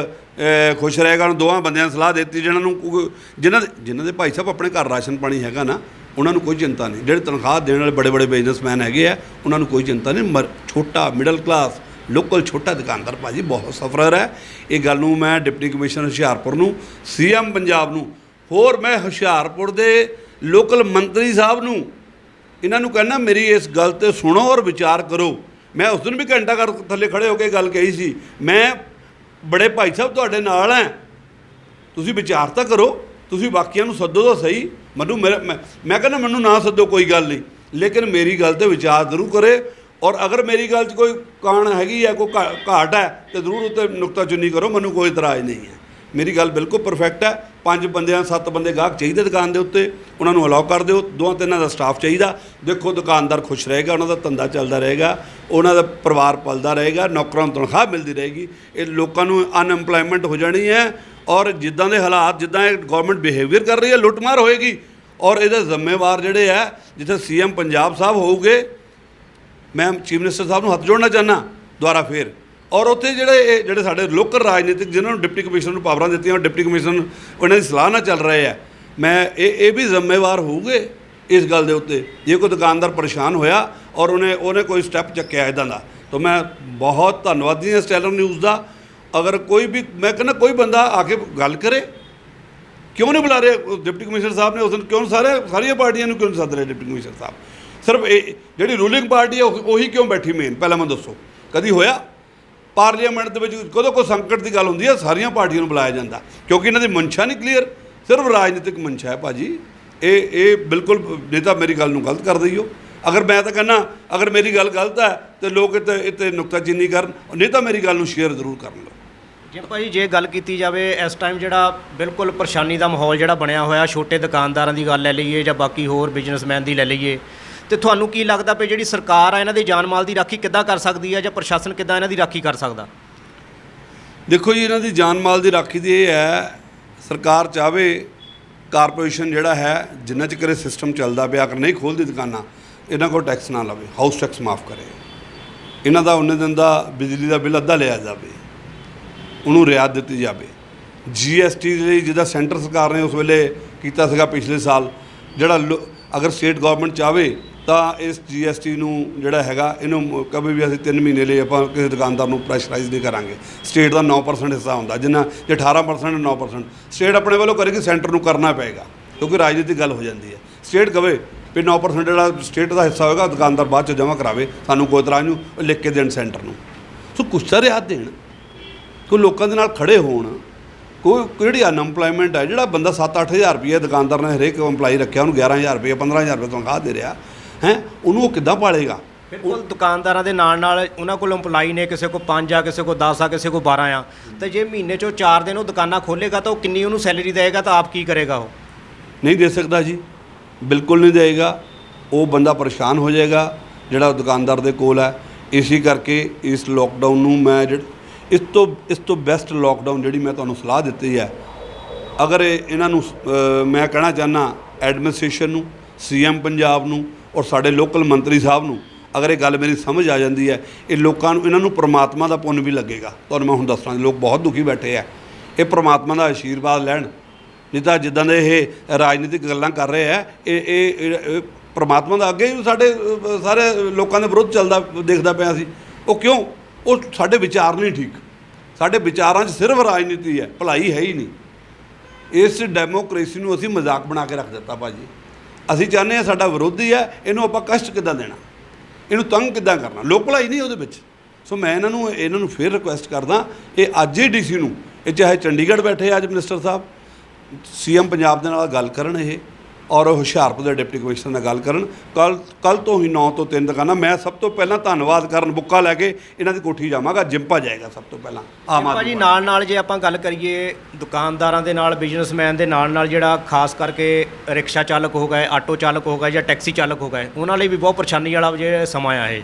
Speaker 2: ਖੁਸ਼ ਰਹੇਗਾ। ਉਹਨੂੰ ਦੋਵਾਂ ਬੰਦਿਆਂ ਨੇ ਸਲਾਹ ਦਿੱਤੀ, ਜਿਨ੍ਹਾਂ ਦੇ ਭਾਈ ਸਾਹਿਬ ਆਪਣੇ ਘਰ ਰਾਸ਼ਨ ਪਾਣੀ ਹੈਗਾ ਨਾ, ਉਹਨਾਂ ਨੂੰ ਕੋਈ ਚਿੰਤਾ ਨਹੀਂ। ਜਿਹੜੇ ਤਨਖਾਹ ਦੇਣ ਵਾਲੇ ਬੜੇ ਬਿਜ਼ਨਸਮੈਨ ਹੈਗੇ ਆ, ਉਹਨਾਂ ਨੂੰ ਕੋਈ ਚਿੰਤਾ ਨਹੀਂ। ਛੋਟਾ ਮਿਡਲ ਕਲਾਸ ਲੋਕਲ ਛੋਟਾ ਦੁਕਾਨਦਾਰ ਭਾਜੀ ਬਹੁਤ ਸਫਰਰ ਹੈ। ਇਹ ਗੱਲ ਨੂੰ ਮੈਂ ਡਿਪਟੀ ਕਮਿਸ਼ਨਰ ਹੁਸ਼ਿਆਰਪੁਰ ਨੂੰ, CM ਪੰਜਾਬ ਨੂੰ, ਹੋਰ ਮੈਂ ਹੁਸ਼ਿਆਰਪੁਰ ਦੇ ਲੋਕਲ ਮੰਤਰੀ ਸਾਹਿਬ ਨੂੰ, ਇਹਨਾਂ ਨੂੰ ਕਹਿੰਦਾ ਮੇਰੀ ਇਸ ਗੱਲ 'ਤੇ ਸੁਣੋ ਔਰ ਵਿਚਾਰ ਕਰੋ। ਮੈਂ ਉਸ ਦਿਨ ਵੀ ਘੰਟਾ ਘਰ ਥੱਲੇ ਖੜੇ ਹੋ ਕੇ ਗੱਲ ਕਹੀ ਸੀ, ਮੈਂ ਬੜੇ ਭਾਈ ਸਾਹਿਬ ਤੁਹਾਡੇ ਨਾਲ ਹੈ, ਤੁਸੀਂ ਵਿਚਾਰ ਤਾਂ ਕਰੋ, ਤੁਸੀਂ ਬਾਕੀਆਂ ਨੂੰ ਸੱਦੋ ਤਾਂ ਸਹੀ। ਮੈਂ ਕਹਿੰਦਾ ਮੈਨੂੰ ਨਾ ਸੱਦੋ ਕੋਈ ਗੱਲ ਨਹੀਂ, ਲੇਕਿਨ ਮੇਰੀ ਗੱਲ 'ਤੇ ਵਿਚਾਰ ਜ਼ਰੂਰ ਕਰੇ, ਔਰ ਅਗਰ ਮੇਰੀ ਗੱਲ 'ਚ ਕੋਈ ਕਾਣ ਹੈਗੀ ਹੈ, ਕੋਈ ਘਾਟ ਹੈ, ਤਾਂ ਜ਼ਰੂਰ ਉੱਤੇ ਨੁਕਤਾਚੀਨੀ ਕਰੋ, ਮੈਨੂੰ ਕੋਈ ਇਤਰਾਜ਼ ਨਹੀਂ ਹੈ। ਮੇਰੀ ਗੱਲ ਬਿਲਕੁਲ ਪਰਫੈਕਟ ਹੈ। 5 ਬੰਦਿਆਂ 7 ਬੰਦੇ ਗਾਹਕ ਚਾਹੀਦੇ ਦੁਕਾਨ ਦੇ ਉੱਤੇ, ਉਹਨਾਂ ਨੂੰ ਅਲਾਉ ਕਰ ਦਿਓ। 2-3 ਦਾ ਸਟਾਫ ਚਾਹੀਦਾ। ਦੇਖੋ ਦੁਕਾਨਦਾਰ ਖੁਸ਼ ਰਹੇਗਾ, ਉਹਨਾਂ ਦਾ ਧੰਦਾ ਚੱਲਦਾ ਰਹੇਗਾ, ਉਹਨਾਂ ਦਾ ਪਰਿਵਾਰ ਪਲਦਾ ਰਹੇਗਾ, ਨੌਕਰਾਂ ਨੂੰ ਤਨਖਾਹ ਮਿਲਦੀ ਰਹੇਗੀ। ਇਹ ਲੋਕਾਂ ਨੂੰ ਅਨਐਮਪਲੋਇਮੈਂਟ ਹੋ ਜਾਣੀ ਹੈ, ਔਰ ਜਿੱਦਾਂ ਦੇ ਹਾਲਾਤ, ਜਿੱਦਾਂ ਇਹ ਗੌਰਮੈਂਟ ਬਿਹੇਵੀਅਰ ਕਰ ਰਹੀ ਹੈ, ਲੁੱਟਮਾਰ ਹੋਏਗੀ। ਔਰ ਇਹਦੇ ਜ਼ਿੰਮੇਵਾਰ ਜਿਹੜੇ ਹੈ, ਜਿੱਥੇ CM ਪੰਜਾਬ ਸਾਹਿਬ ਹੋਊਗੇ, ਮੈਂ ਚੀਫ ਮਿਨਿਸਟਰ ਸਾਹਿਬ ਨੂੰ ਹੱਥ ਜੋੜਨਾ ਚਾਹੁੰਦਾ ਦੁਬਾਰਾ ਫੇਰ। ਔਰ ਉੱਥੇ ਜਿਹੜੇ ਸਾਡੇ ਲੋਕਲ ਰਾਜਨੀਤਿਕ, ਜਿਨ੍ਹਾਂ ਨੂੰ ਡਿਪਟੀ ਕਮਿਸ਼ਨਰ ਨੂੰ ਪਾਵਰਾਂ ਦਿੱਤੀਆਂ, ਔਰ ਡਿਪਟੀ ਕਮਿਸ਼ਨਰ ਉਹਨਾਂ ਦੀ ਸਲਾਹ ਨਾਲ ਚੱਲ ਰਹੇ ਆ, ਮੈਂ ਇਹ ਵੀ ਜ਼ਿੰਮੇਵਾਰ ਹੋਊਗੇ ਇਸ ਗੱਲ ਦੇ ਉੱਤੇ। ਜੇ ਕੋਈ ਦੁਕਾਨਦਾਰ ਪਰੇਸ਼ਾਨ ਹੋਇਆ ਔਰ ਉਹਨੇ ਕੋਈ ਸਟੈਪ ਚੱਕਿਆ ਇੱਦਾਂ ਦਾ, ਤਾਂ ਮੈਂ ਬਹੁਤ ਧੰਨਵਾਦੀ ਹਾਂ ਸਟੈਲਰ ਨਿਊਜ਼ ਦਾ। ਅਗਰ ਕੋਈ ਵੀ, ਮੈਂ ਕਹਿੰਦਾ ਕੋਈ ਬੰਦਾ ਆ ਕੇ ਗੱਲ ਕਰੇ, ਕਿਉਂ ਨਹੀਂ ਬੁਲਾ ਰਹੇ ਡਿਪਟੀ ਕਮਿਸ਼ਨਰ ਸਾਹਿਬ ਨੇ ਉਸ ਦਿਨ? ਕਿਉਂ ਸਾਰੀਆਂ ਪਾਰਟੀਆਂ ਨੂੰ ਕਿਉਂ ਨਹੀਂ ਸੱਦ ਰਹੇ ਡਿਪਟੀ ਕਮਿਸ਼ਨਰ ਸਾਹਿਬ? ਸਿਰਫ ਇਹ ਜਿਹੜੀ ਰੂਲਿੰਗ ਪਾਰਟੀ ਹੈ ਉਹੀ ਕਿਉਂ ਬੈਠੀ ਮੇਨ? ਪਹਿਲਾਂ ਮੈਨੂੰ ਦੱਸੋ, ਕਦੀ ਹੋਇਆ ਪਾਰਲੀਮੈਂਟ ਦੇ ਵਿੱਚ ਕਦੋਂ ਕੋਈ ਸੰਕਟ ਦੀ ਗੱਲ ਹੁੰਦੀ ਹੈ ਸਾਰੀਆਂ ਪਾਰਟੀਆਂ ਨੂੰ ਬੁਲਾਇਆ ਜਾਂਦਾ? ਕਿਉਂਕਿ ਇਹਨਾਂ ਦੀ ਮਨਸ਼ਾ ਨਹੀਂ ਕਲੀਅਰ, ਸਿਰਫ ਰਾਜਨੀਤਿਕ ਮਨਸ਼ਾ ਹੈ ਭਾਜੀ। ਇਹ ਬਿਲਕੁਲ ਨਹੀਂ ਤਾਂ ਮੇਰੀ ਗੱਲ ਨੂੰ ਗਲਤ ਕਰ ਦਈਓ। ਅਗਰ ਮੈਂ ਤਾਂ ਕਹਿੰਦਾ ਅਗਰ ਮੇਰੀ ਗੱਲ ਗਲਤ ਹੈ ਤਾਂ ਲੋਕ ਇੱਥੇ ਨੁਕਤਾਚੀਨੀ ਕਰਨ, ਨਹੀਂ ਤਾਂ ਮੇਰੀ ਗੱਲ ਨੂੰ ਸ਼ੇਅਰ ਜ਼ਰੂਰ ਕਰਨ ਲਓ।
Speaker 1: ਜੇ ਭਾਜੀ ਜੇ ਗੱਲ ਕੀਤੀ ਜਾਵੇ ਇਸ ਟਾਈਮ ਜਿਹੜਾ ਬਿਲਕੁਲ ਪਰੇਸ਼ਾਨੀ ਦਾ ਮਾਹੌਲ ਜਿਹੜਾ ਬਣਿਆ ਹੋਇਆ, ਛੋਟੇ ਦੁਕਾਨਦਾਰਾਂ ਦੀ ਗੱਲ ਲੈ ਲਈਏ ਜਾਂ ਬਾਕੀ ਹੋਰ ਬਿਜ਼ਨਸਮੈਨ ਦੀ ਲੈ ਲਈਏ, ਤੇ ਤੁਹਾਨੂੰ ਕੀ ਲੱਗਦਾ ਵੀ ਜਿਹੜੀ ਸਰਕਾਰ ਆ ਇਹਨਾਂ ਦੀ ਜਾਨ ਮਾਲ ਦੀ ਰਾਖੀ ਕਿੱਦਾਂ ਕਰ ਸਕਦੀ ਹੈ, ਜਾਂ ਪ੍ਰਸ਼ਾਸਨ ਕਿੱਦਾਂ ਇਹਨਾਂ ਦੀ ਰਾਖੀ ਕਰ ਸਕਦਾ?
Speaker 2: ਦੇਖੋ ਜੀ, ਇਹਨਾਂ ਦੀ ਜਾਨ ਮਾਲ ਦੀ ਰਾਖੀ ਦੀ ਇਹ ਹੈ, ਸਰਕਾਰ ਚਾਹਵੇ ਕਾਰਪੋਰੇਸ਼ਨ ਜਿਹੜਾ ਹੈ ਜਿੰਨਾ ਚਿਰ ਇਹ ਸਿਸਟਮ ਚੱਲਦਾ ਪਿਆ, ਅਗਰ ਨਹੀਂ ਖੋਲ੍ਹਦੀ ਦੁਕਾਨਾਂ, ਇਹਨਾਂ ਕੋਲ ਟੈਕਸ ਨਾ ਲਵੇ, ਹਾਊਸ ਟੈਕਸ ਮਾਫ ਕਰੇ, ਇਹਨਾਂ ਦਾ ਉਨੇ ਦਿਨ ਦਾ ਬਿਜਲੀ ਦਾ ਬਿੱਲ ਅੱਧਾ ਲਿਆ ਜਾਵੇ, ਉਹਨੂੰ ਰਿਆਇਤ ਦਿੱਤੀ ਜਾਵੇ। GST ਲਈ ਜਿਹਦਾ ਸੈਂਟਰ ਸਰਕਾਰ ਨੇ ਉਸ ਵੇਲੇ ਕੀਤਾ ਸੀਗਾ ਪਿਛਲੇ ਸਾਲ, ਜਿਹੜਾ ਅਗਰ ਸਟੇਟ ਗਵਰਨਮੈਂਟ ਚਾਹਵੇ ਤਾਂ ਇਸ GST ਨੂੰ ਜਿਹੜਾ ਹੈਗਾ, ਇਹਨੂੰ ਕਦੇ ਵੀ ਅਸੀਂ 3 ਮਹੀਨੇ ਲਈ ਆਪਾਂ ਕਿਸੇ ਦੁਕਾਨਦਾਰ ਨੂੰ ਪ੍ਰੈਸ਼ਰਾਈਜ਼ ਨਹੀਂ ਕਰਾਂਗੇ। ਸਟੇਟ ਦਾ 9% ਹਿੱਸਾ ਹੁੰਦਾ, ਜਿੰਨਾ ਜੇ 18% 9% ਸਟੇਟ ਆਪਣੇ ਵੱਲੋਂ ਕਰੇਗੀ, ਸੈਂਟਰ ਨੂੰ ਕਰਨਾ ਪਏਗਾ, ਕਿਉਂਕਿ ਰਾਜਨੀਤਿਕ ਗੱਲ ਹੋ ਜਾਂਦੀ ਹੈ। ਸਟੇਟ ਕਵੇ ਵੀ 9% ਜਿਹੜਾ ਸਟੇਟ ਦਾ ਹਿੱਸਾ ਹੋਏਗਾ ਦੁਕਾਨਦਾਰ ਬਾਅਦ 'ਚ ਜਮ੍ਹਾਂ ਕਰਾਵੇ, ਸਾਨੂੰ ਕੋਈ ਤਰ੍ਹਾਂ ਨੂੰ ਲਿਖ ਕੇ ਦੇਣ ਸੈਂਟਰ ਨੂੰ। ਸੋ ਕੁਛ ਤਾਂ ਰਿਆਇਤ ਦੇਣ, ਕੋਈ ਲੋਕਾਂ ਦੇ ਨਾਲ ਖੜੇ ਹੋਣ। ਕੋਈ ਜਿਹੜੀ ਅਨਐਮਪਲੋਇਮੈਂਟ ਹੈ, ਜਿਹੜਾ ਬੰਦਾ 7-8 ਹਜ਼ਾਰ ਰੁਪਏ ਦੁਕਾਨਦਾਰ ਨੇ ਹਰੇਕ ਇੰਪਲਾਈ ਰੱਖਿਆ, ਉਹਨੂੰ 11,000 ਰੁਪਏ 15,000 ਰੁਪਏ ਤਨਖਾਹ ਦੇ ਰਿਹਾ ਹੈ, ਉਹਨੂੰ ਉਹ ਕਿੱਦਾਂ ਪਾਲੇਗਾ?
Speaker 1: ਬਿਲਕੁਲ ਦੁਕਾਨਦਾਰਾਂ ਦੇ ਨਾਲ ਉਹਨਾਂ ਕੋਲ ਇੰਪਲਾਈ ਨੇ, ਕਿਸੇ ਕੋਲ 5 ਆ, ਕਿਸੇ ਕੋਲ 10 ਆ, ਕਿਸੇ ਕੋਲ 12 ਆ, ਤੇ ਜੇ ਮਹੀਨੇ 'ਚੋਂ 4 ਦਿਨ ਉਹ ਦੁਕਾਨਾਂ ਖੋਲ੍ਹੇਗਾ ਤਾਂ ਉਹ ਕਿੰਨੀ ਉਹਨੂੰ ਸੈਲਰੀ ਦੇਵੇਗਾ, ਤਾਂ ਆਪ ਕੀ ਕਰੇਗਾ? ਉਹ
Speaker 2: ਨਹੀਂ ਦੇ ਸਕਦਾ ਜੀ, ਬਿਲਕੁਲ ਨਹੀਂ ਦੇਵੇਗਾ। ਉਹ ਬੰਦਾ ਪਰੇਸ਼ਾਨ ਹੋ ਜਾਏਗਾ ਜਿਹੜਾ ਦੁਕਾਨਦਾਰ ਦੇ ਕੋਲ ਹੈ। ਇਸੇ ਕਰਕੇ ਇਸ ਲੋਕਡਾਊਨ ਨੂੰ ਮੈਂ ਇਸ ਤੋਂ ਬੈਸਟ ਲੋਕਡਾਊਨ ਜਿਹੜੀ ਮੈਂ ਤੁਹਾਨੂੰ ਸਲਾਹ ਦਿੱਤੀ ਹੈ, ਅਗਰ ਇਹਨਾਂ ਨੂੰ ਮੈਂ ਕਹਿਣਾ ਚਾਹੁੰਦਾ ਐਡਮਿਨਿਸਟ੍ਰੇਸ਼ਨ ਨੂੰ, CM ਪੰਜਾਬ ਨੂੰ ਔਰ ਸਾਡੇ ਲੋਕਲ ਮੰਤਰੀ ਸਾਹਿਬ ਨੂੰ, ਅਗਰ ਇਹ ਗੱਲ ਮੇਰੀ ਸਮਝ ਆ ਜਾਂਦੀ ਹੈ, ਇਹ ਲੋਕਾਂ ਨੂੰ, ਇਹਨਾਂ ਨੂੰ ਪ੍ਰਮਾਤਮਾ ਦਾ ਪੁੰਨ ਵੀ ਲੱਗੇਗਾ। ਤੁਹਾਨੂੰ ਮੈਂ ਹੁਣ ਦੱਸਣਾ, ਲੋਕ ਬਹੁਤ ਦੁਖੀ ਬੈਠੇ ਆ, ਇਹ ਪ੍ਰਮਾਤਮਾ ਦਾ ਆਸ਼ੀਰਵਾਦ ਲੈਣ, ਨਹੀਂ ਤਾਂ ਜਿੱਦਾਂ ਦੇ ਇਹ ਰਾਜਨੀਤਿਕ ਗੱਲਾਂ ਕਰ ਰਹੇ ਆ, ਇਹ ਪਰਮਾਤਮਾ ਦਾ ਅੱਗੇ ਵੀ ਸਾਡੇ ਸਾਰੇ ਲੋਕਾਂ ਦੇ ਵਿਰੁੱਧ ਚੱਲਦਾ ਦੇਖਦਾ ਪਿਆ ਸੀ। ਉਹ ਕਿਉਂ? ਉਹ ਸਾਡੇ ਵਿਚਾਰ ਨਹੀਂ ਠੀਕ, ਸਾਡੇ ਵਿਚਾਰਾਂ 'ਚ ਸਿਰਫ ਰਾਜਨੀਤੀ ਹੈ, ਭਲਾਈ ਹੈ ਹੀ ਨਹੀਂ। ਇਸ ਡੈਮੋਕ੍ਰੇਸੀ ਨੂੰ ਅਸੀਂ ਮਜ਼ਾਕ ਬਣਾ ਕੇ ਰੱਖ ਦਿੱਤਾ ਭਾਜੀ। ਅਸੀਂ ਚਾਹੁੰਦੇ ਹਾਂ ਸਾਡਾ ਵਿਰੋਧੀ ਹੈ, ਇਹਨੂੰ ਆਪਾਂ ਕਸ਼ਟ ਕਿੱਦਾਂ ਦੇਣਾ, ਇਹਨੂੰ ਤੰਗ ਕਿੱਦਾਂ ਕਰਨਾ, ਲੋਕ ਭਲਾਈ ਨਹੀਂ ਉਹਦੇ ਵਿੱਚ। ਸੋ ਮੈਂ ਇਹਨਾਂ ਨੂੰ ਫਿਰ ਰਿਕੁਐਸਟ ਕਰਦਾ, ਇਹ ਅੱਜ ਹੀ ਡੀਸੀ ਨੂੰ, ਇਹ ਚਾਹੇ ਚੰਡੀਗੜ੍ਹ ਬੈਠੇ ਅੱਜ ਮਿਨਿਸਟਰ ਸਾਹਿਬ, ਸੀਐਮ ਪੰਜਾਬ ਦੇ ਨਾਲ ਗੱਲ ਕਰਨ ਇਹ, ਔਰ ਹੁਸ਼ਿਆਰਪੁਰ ਦੇ ਡਿਪਟੀ ਕਮਿਸ਼ਨਰ ਨਾਲ ਗੱਲ ਕਰਨ। ਕੱਲ੍ਹ ਤੋਂ ਹੀ 9 ਤੋਂ 3 ਦੁਕਾਨਾਂ। ਮੈਂ ਸਭ ਤੋਂ ਪਹਿਲਾਂ ਧੰਨਵਾਦ ਕਰਨ ਬੁੱਕਾ ਲੈ ਕੇ ਇਹਨਾਂ ਦੀ ਕੋਠੀ ਜਾਵਾਂਗਾ, ਜਿੰਪਾ ਜਾਏਗਾ ਸਭ ਤੋਂ ਪਹਿਲਾਂ।
Speaker 1: ਭਾਜੀ ਨਾਲ ਜੇ ਆਪਾਂ ਗੱਲ ਕਰੀਏ ਦੁਕਾਨਦਾਰਾਂ ਦੇ ਨਾਲ, ਬਿਜ਼ਨਸਮੈਨ ਦੇ ਨਾਲ ਜਿਹੜਾ ਖਾਸ ਕਰਕੇ ਰਿਕਸ਼ਾ ਚਾਲਕ ਹੋ ਗਏ, ਆਟੋ ਚਾਲਕ ਹੋ ਗਏ ਜਾਂ ਟੈਕਸੀ ਚਾਲਕ ਹੋ ਗਏ, ਉਹਨਾਂ ਲਈ ਵੀ ਬਹੁਤ ਪਰੇਸ਼ਾਨੀ ਵਾਲਾ ਜਿਹੜਾ ਸਮਾਂ ਆ ਇਹ।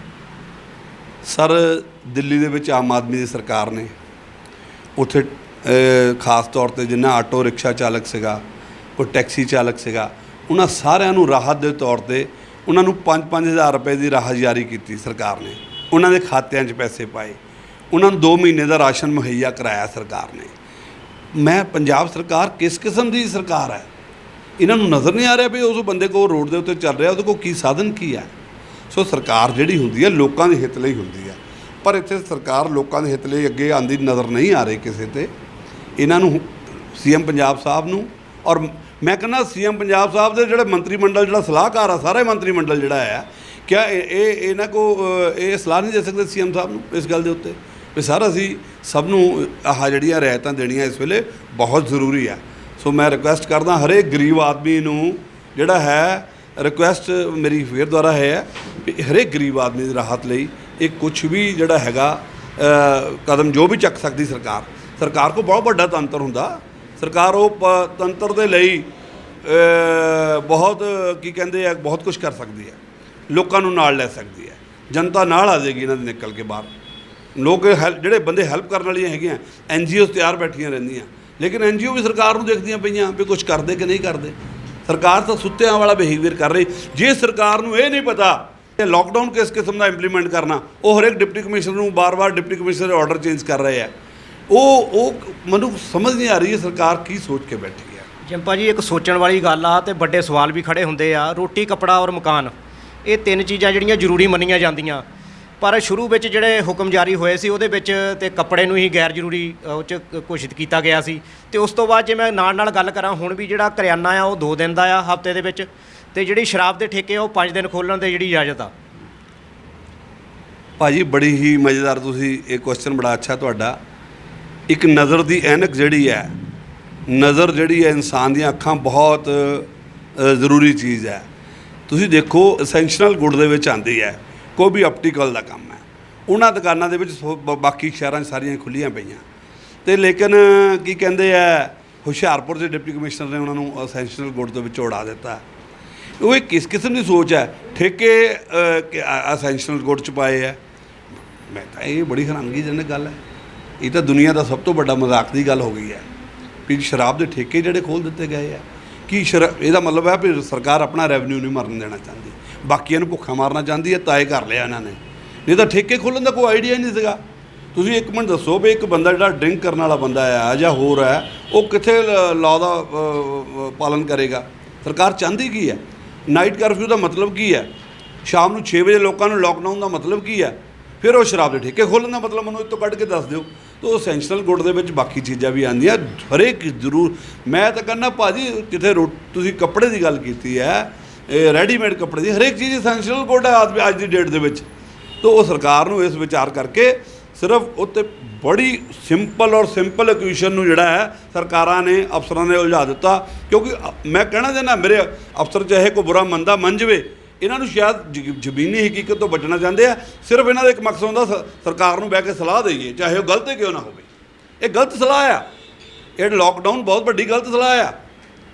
Speaker 2: ਸਰ, ਦਿੱਲੀ ਦੇ ਵਿੱਚ ਆਮ ਆਦਮੀ ਦੀ ਸਰਕਾਰ ਨੇ ਉੱਥੇ ਖਾਸ ਤੌਰ 'ਤੇ ਜਿੰਨਾ ਆਟੋ ਰਿਕਸ਼ਾ ਚਾਲਕ ਸੀਗਾ, ਕੋਈ ਟੈਕਸੀ ਚਾਲਕ ਸੀਗਾ, ਉਹਨਾਂ ਸਾਰਿਆਂ ਨੂੰ ਰਾਹਤ ਦੇ ਤੌਰ 'ਤੇ ਉਹਨਾਂ ਨੂੰ 5-5 ਰੁਪਏ ਦੀ ਰਾਹਤ ਜਾਰੀ ਕੀਤੀ ਸਰਕਾਰ ਨੇ। ਉਹਨਾਂ ਦੇ ਖਾਤਿਆਂ 'ਚ ਪੈਸੇ ਪਾਏ, ਉਹਨਾਂ ਨੂੰ 2 ਮਹੀਨੇ ਦਾ ਰਾਸ਼ਨ ਮੁਹੱਈਆ ਕਰਾਇਆ ਸਰਕਾਰ ਨੇ। ਮੈਂ ਪੰਜਾਬ ਸਰਕਾਰ ਕਿਸ ਕਿਸਮ ਦੀ ਸਰਕਾਰ ਹੈ? ਇਹਨਾਂ ਨੂੰ ਨਜ਼ਰ ਨਹੀਂ ਆ ਰਿਹਾ ਵੀ ਉਸ ਬੰਦੇ ਕੋਲ ਰੋਡ ਦੇ ਉੱਤੇ ਚੱਲ ਰਿਹਾ ਉਹਦੇ ਕੋਲ ਕੀ ਸਾਧਨ ਕੀ ਹੈ। ਸੋ ਸਰਕਾਰ ਜਿਹੜੀ ਹੁੰਦੀ ਹੈ ਲੋਕਾਂ ਦੇ ਹਿੱਤ ਲਈ ਹੁੰਦੀ ਹੈ, ਪਰ ਇੱਥੇ ਸਰਕਾਰ ਲੋਕਾਂ ਦੇ ਹਿੱਤ ਲਈ ਅੱਗੇ ਆਉਂਦੀ ਨਜ਼ਰ ਨਹੀਂ ਆ ਰਹੀ ਕਿਸੇ 'ਤੇ। ਇਹਨਾਂ ਨੂੰ ਸੀਐਮ ਪੰਜਾਬ ਸਾਹਿਬ ਨੂੰ, ਔਰ ਮੈਂ ਕਹਿੰਦਾ ਸੀਐਮ ਪੰਜਾਬ ਸਾਹਿਬ ਦੇ ਜਿਹੜੇ ਮੰਤਰੀ ਮੰਡਲ ਜਿਹੜਾ ਸਲਾਹਕਾਰ ਆ, ਸਾਰੇ ਮੰਤਰੀ ਮੰਡਲ ਜਿਹੜਾ ਹੈ, ਕਿਆ ਇਹਨਾਂ ਕੋ ਇਹ ਸਲਾਹ ਨਹੀਂ ਦੇ ਸਕਦੇ ਸੀਐਮ ਸਾਹਿਬ ਨੂੰ ਇਸ ਗੱਲ ਦੇ ਉੱਤੇ ਵੀ ਸਰ ਅਸੀਂ ਸਭ ਨੂੰ ਆਹ ਜਿਹੜੀਆਂ ਰਿਆਇਤਾਂ ਦੇਣੀਆਂ ਇਸ ਵੇਲੇ ਬਹੁਤ ਜ਼ਰੂਰੀ ਆ। ਸੋ ਮੈਂ ਰਿਕੁਐਸਟ ਕਰਦਾ ਹਰੇਕ ਗਰੀਬ ਆਦਮੀ ਨੂੰ ਜਿਹੜਾ ਹੈ, ਰਿਕੁਐਸਟ ਮੇਰੀ ਫੇਰ ਦੁਆਰਾ ਹੈ ਵੀ ਹਰੇਕ ਗਰੀਬ ਆਦਮੀ ਦੀ ਰਾਹਤ ਲਈ ਇਹ ਕੁਛ ਵੀ ਜਿਹੜਾ ਹੈਗਾ ਕਦਮ ਜੋ ਵੀ ਚੱਕ ਸਕਦੀ ਸਰਕਾਰ ਕੋਲ ਬਹੁਤ ਵੱਡਾ ਤੰਤਰ ਹੁੰਦਾ। ਸਰਕਾਰ ਉਹ ਤੰਤਰ ਦੇ ਲਈ ਬਹੁਤ ਕੀ ਕਹਿੰਦੇ ਆ, ਬਹੁਤ ਕੁਝ ਕਰ ਸਕਦੀ ਹੈ, ਲੋਕਾਂ ਨੂੰ ਨਾਲ ਲੈ ਸਕਦੀ ਹੈ, ਜਨਤਾ ਨਾਲ ਆ ਜਾਏਗੀ ਇਹਨਾਂ ਦੇ ਨਿਕਲ ਕੇ ਬਾਹਰ। ਲੋਕ ਜਿਹੜੇ ਬੰਦੇ ਹੈਲਪ ਕਰਨ ਵਾਲੀਆਂ ਹੈਗੀਆਂ, NGOs ਤਿਆਰ ਬੈਠੀਆਂ ਰਹਿੰਦੀਆਂ, ਲੇਕਿਨ NGO ਵੀ ਸਰਕਾਰ ਨੂੰ ਦੇਖਦੀਆਂ ਪਈਆਂ ਵੀ ਕੁਝ ਕਰਦੇ ਕਿ ਨਹੀਂ ਕਰਦੇ। ਸਰਕਾਰ ਤਾਂ ਸੁੱਤਿਆਂ ਵਾਲਾ ਬਿਹੇਵੀਅਰ ਕਰ ਰਹੀ। ਜੇ ਸਰਕਾਰ ਨੂੰ ਇਹ ਨਹੀਂ ਪਤਾ ਕਿ ਲਾਕਡਾਊਨ ਕਿਸ ਕਿਸਮ ਦਾ ਇੰਪਲੀਮੈਂਟ ਕਰਨਾ, ਉਹ ਹਰੇਕ ਡਿਪਟੀ ਕਮਿਸ਼ਨਰ ਨੂੰ ਬਾਰ-ਬਾਰ ਡਿਪਟੀ ਕਮਿਸ਼ਨਰ ਦੇ ਆਰਡਰ ਚੇਂਜ ਕਰ ਰਹੇ ਆ। ਉਹ ਮੈਨੂੰ ਸਮਝ ਨਹੀਂ ਆ ਰਹੀ ਹੈ ਸਰਕਾਰ ਕੀ ਸੋਚ ਕੇ ਬੈਠੀ ਹੈ।
Speaker 1: ਜਿੰਪਾ ਜੀ, ਇੱਕ ਸੋਚਣ ਵਾਲੀ ਗੱਲ ਆ ਤੇ ਵੱਡੇ ਸਵਾਲ ਵੀ ਖੜੇ ਹੁੰਦੇ ਆ। ਰੋਟੀ, ਕੱਪੜਾ ਔਰ ਮਕਾਨ, ਇਹ 3 ਚੀਜ਼ਾਂ ਜਿਹੜੀਆਂ ਜ਼ਰੂਰੀ ਮੰਨੀਆਂ ਜਾਂਦੀਆਂ, ਪਰ ਸ਼ੁਰੂ ਵਿੱਚ ਜਿਹੜੇ ਹੁਕਮ ਜਾਰੀ ਹੋਏ ਸੀ ਉਹਦੇ ਵਿੱਚ ਤੇ ਕੱਪੜੇ ਨੂੰ ਹੀ ਗੈਰ ਜ਼ਰੂਰੀ ਉਹ 'ਚ ਘੋਸ਼ਿਤ ਕੀਤਾ ਗਿਆ ਸੀ। ਤੇ ਉਸ ਤੋਂ ਬਾਅਦ ਜੇ ਮੈਂ ਨਾਲ ਗੱਲ ਕਰਾਂ, ਹੁਣ ਵੀ ਜਿਹੜਾ ਕਰਿਆਨਾ ਆ ਉਹ 2 ਦਿਨ ਦਾ ਆ ਹਫ਼ਤੇ ਦੇ ਵਿੱਚ, ਤੇ ਜਿਹੜੀ ਸ਼ਰਾਬ ਦੇ ਠੇਕੇ ਉਹ 5 ਦਿਨ ਖੋਲ੍ਹਣ ਦੀ ਜਿਹੜੀ ਇਜਾਜ਼ਤ ਆ।
Speaker 2: ਭਾਜੀ ਬੜੀ ਹੀ ਮਜ਼ੇਦਾਰ ਤੁਸੀਂ ਇਹ ਕੁਐਸਚਨ ਬੜਾ ਅੱਛਾ ਤੁਹਾਡਾ। ਇੱਕ ਨਜ਼ਰ ਦੀ ਐਨਕ ਜਿਹੜੀ ਹੈ, ਨਜ਼ਰ ਜਿਹੜੀ ਹੈ ਇਨਸਾਨ ਦੀਆਂ ਅੱਖਾਂ ਬਹੁਤ ਜ਼ਰੂਰੀ ਚੀਜ਼ ਹੈ। ਤੁਸੀਂ ਦੇਖੋ ਐਸੈਂਸ਼ੀਅਲ ਗੁੱਡ ਦੇ ਵਿੱਚ ਆਉਂਦੀ ਹੈ, ਕੋਈ ਵੀ ਆਪਟੀਕਲ ਦਾ ਕੰਮ ਹੈ, ਉਹਨਾਂ ਦੁਕਾਨਾਂ ਦੇ ਵਿੱਚ ਬਾਕੀ ਸ਼ਹਿਰਾਂ 'ਚ ਸਾਰੀਆਂ ਖੁੱਲ੍ਹੀਆਂ ਪਈਆਂ। ਅਤੇ ਲੇਕਿਨ ਕੀ ਕਹਿੰਦੇ ਆ, ਹੁਸ਼ਿਆਰਪੁਰ ਦੇ ਡਿਪਟੀ ਕਮਿਸ਼ਨਰ ਨੇ ਉਹਨਾਂ ਨੂੰ ਐਸੈਂਸ਼ੀਅਲ ਗੁੱਡ ਦੇ ਵਿੱਚੋਂ ਉਡਾ ਦਿੱਤਾ। ਉਹ ਕਿਸ ਕਿਸਮ ਦੀ ਸੋਚ ਹੈ? ਠੇਕੇ ਐਸੈਂਸ਼ੀਅਲ ਗੁੱਡ 'ਚ ਪਾਏ ਹੈ। ਮੈਂ ਤਾਂ ਇਹ ਬੜੀ ਹੈਰਾਨਗੀਜਨਕ ਗੱਲ ਹੈ। ਇਹ ਤਾਂ ਦੁਨੀਆ ਦਾ ਸਭ ਤੋਂ ਵੱਡਾ ਮਜ਼ਾਕ ਦੀ ਗੱਲ ਹੋ ਗਈ ਹੈ ਵੀ ਸ਼ਰਾਬ ਦੇ ਠੇਕੇ ਜਿਹੜੇ ਖੋਲ੍ਹ ਦਿੱਤੇ ਗਏ ਆ। ਕੀ ਇਹਦਾ ਮਤਲਬ ਹੈ ਵੀ ਸਰਕਾਰ ਆਪਣਾ ਰੈਵਨਿਊ ਨਹੀਂ ਮਰਨ ਦੇਣਾ ਚਾਹੁੰਦੀ, ਬਾਕੀਆਂ ਨੂੰ ਭੁੱਖਾ ਮਾਰਨਾ ਚਾਹੁੰਦੀ ਹੈ, ਤਾਂ ਇਹ ਕਰ ਲਿਆ ਇਹਨਾਂ ਨੇ। ਨਹੀਂ ਤਾਂ ਠੇਕੇ ਖੋਲ੍ਹਣ ਦਾ ਕੋਈ ਆਈਡੀਆ ਹੀ ਨਹੀਂ ਸੀਗਾ। ਤੁਸੀਂ ਇੱਕ ਮਿੰਟ ਦੱਸੋ ਵੀ ਇੱਕ ਬੰਦਾ ਜਿਹੜਾ ਡਰਿੰਕ ਕਰਨ ਵਾਲਾ ਬੰਦਾ ਆ ਜਾਂ ਹੋਰ ਹੈ, ਉਹ ਕਿੱਥੇ ਲਾਅ ਦਾ ਪਾਲਨ ਕਰੇਗਾ? ਸਰਕਾਰ ਚਾਹੁੰਦੀ ਕੀ ਹੈ? ਨਾਈਟ ਕਰਫਿਊ ਦਾ ਮਤਲਬ ਕੀ ਹੈ? ਸ਼ਾਮ ਨੂੰ 6 ਵਜੇ ਲੋਕਾਂ ਨੂੰ ਲੋਕਡਾਊਨ ਦਾ ਮਤਲਬ ਕੀ ਹੈ? ਫਿਰ ਉਹ ਸ਼ਰਾਬ ਦੇ ਠੇਕੇ ਖੋਲ੍ਹਣ ਦਾ ਮਤਲਬ ਮੈਨੂੰ ਇਹ ਤੋਂ ਕੱਢ ਕੇ ਦੱਸ ਦਿਓ। ਤਾਂ ਐਸੈਂਸ਼ੀਅਲ ਗੁੱਡ ਦੇ ਵਿੱਚ ਬਾਕੀ ਚੀਜ਼ਾਂ ਵੀ ਆਉਂਦੀਆਂ ਹਰੇਕ ਜ਼ਰੂਰ। ਮੈਂ ਤਾਂ ਕਹਿੰਦਾ ਭਾਜੀ, ਜਿੱਥੇ ਤੁਸੀਂ ਕੱਪੜੇ ਦੀ ਗੱਲ ਕੀਤੀ ਹੈ, ਇਹ ਰੈਡੀਮੇਡ ਕੱਪੜੇ ਦੀ ਹਰੇਕ ਚੀਜ਼ ਐਸੈਂਸ਼ੀਅਲ ਗੁੱਡ ਹੈ ਅੱਜ ਦੀ ਡੇਟ ਦੇ ਵਿੱਚ। ਤਾਂ ਉਹ ਸਰਕਾਰ ਨੂੰ ਇਸ ਵਿਚਾਰ ਕਰਕੇ ਸਿਰਫ ਉੱਤੇ ਬੜੀ ਸਿੰਪਲ ਇਕੁਏਸ਼ਨ ਨੂੰ ਜਿਹੜਾ ਹੈ ਸਰਕਾਰਾਂ ਨੇ, ਅਫਸਰਾਂ ਨੇ ਉਲਝਾ ਦਿੱਤਾ। ਕਿਉਂਕਿ ਮੈਂ ਕਹਿਣਾ ਚਾਹੁੰਦਾ, ਮੇਰੇ ਅਫਸਰ ਚਾਹੇ ਕੋਈ ਬੁਰਾ ਮੰਦਾ ਮੰਨ ਜਾਵੇ, ਇਹਨਾਂ ਨੂੰ ਸ਼ਾਇਦ ਜ਼ਮੀਨੀ ਹਕੀਕਤ ਤੋਂ ਬਚਣਾ ਚਾਹੁੰਦੇ ਆ। ਸਿਰਫ ਇਹਨਾਂ ਦਾ ਇੱਕ ਮਕਸਦ ਹੁੰਦਾ ਸਰਕਾਰ ਨੂੰ ਬਹਿ ਕੇ ਸਲਾਹ ਦੇਈਏ, ਚਾਹੇ ਉਹ ਗਲਤ ਕਿਉਂ ਨਾ ਹੋਵੇ। ਇਹ ਗਲਤ ਸਲਾਹ ਆ, ਇਹ ਲਾਕਡਾਊਨ ਬਹੁਤ ਵੱਡੀ ਗਲਤ ਸਲਾਹ ਆ।